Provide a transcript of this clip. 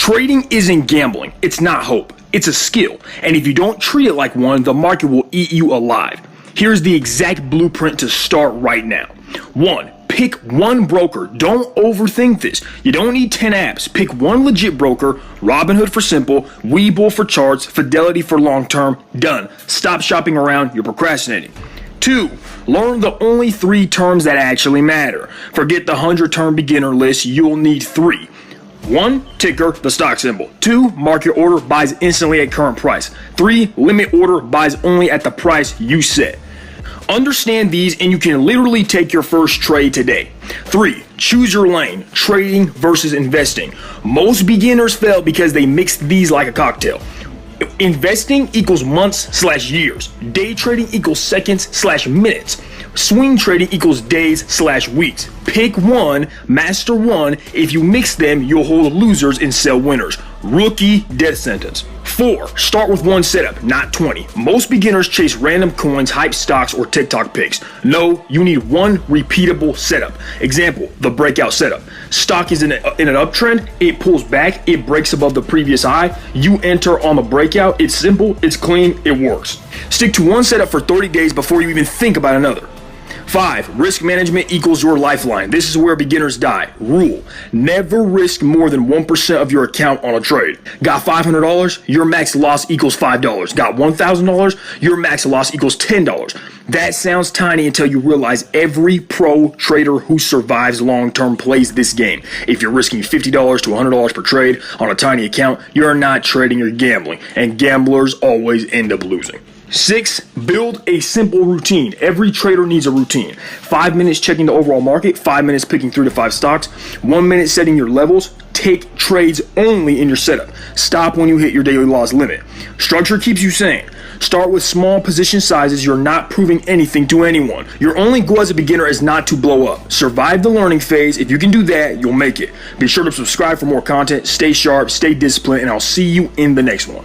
Trading isn't gambling. It's not hope. It's a skill. And if you don't treat it like one, the market will eat you alive. Here's the exact blueprint to start right now. 1. Pick one broker. Don't overthink this. You don't need 10 apps. Pick one legit broker. Robinhood for simple, Webull for charts, Fidelity for long term. Done. Stop shopping around. You're procrastinating. 2. Learn the only 3 terms that actually matter. Forget the 100-term beginner list. You'll need 3. 1. Ticker, the stock symbol. 2. Market order, buys instantly at current price. 3. Limit order, buys only at the price you set. Understand these and you can literally take your first trade today. 3. Choose your lane, trading versus investing. Most beginners fail because they mix these like a cocktail. Investing equals months/years. Day trading equals seconds/minutes. Swing trading equals days/weeks. Pick one, master one. If you mix them, you'll hold losers and sell winners. Rookie death sentence. 4. Start with one setup, not 20. Most beginners chase random coins, hype stocks, or TikTok picks. No, you need one repeatable setup. Example, the breakout setup. Stock is in an uptrend, it pulls back, it breaks above the previous high. You enter on the breakout. It's simple, it's clean, it works. Stick to one setup for 30 days before you even think about another. 5. Risk management equals your lifeline. This is where beginners die. Rule: never risk more than 1% of your account on a trade. Got $500? Your max loss equals $5. Got $1,000? Your max loss equals $10. That sounds tiny until you realize every pro trader who survives long-term plays this game. If you're risking $50 to $100 per trade on a tiny account, you're not trading, you're gambling. And gamblers always end up losing. 6. Build a simple routine. Every trader needs a routine. 5 minutes checking the overall market, 5 minutes picking 3 to 5 stocks, 1 minute setting your levels. Take trades only in your setup. Stop when you hit your daily loss limit. Structure keeps you sane. Start with small position sizes. You're not proving anything to anyone. Your only goal as a beginner is not to blow up. Survive the learning phase. If you can do that, you'll make it. Be sure to subscribe for more content. Stay sharp, stay disciplined, and I'll see you in the next one.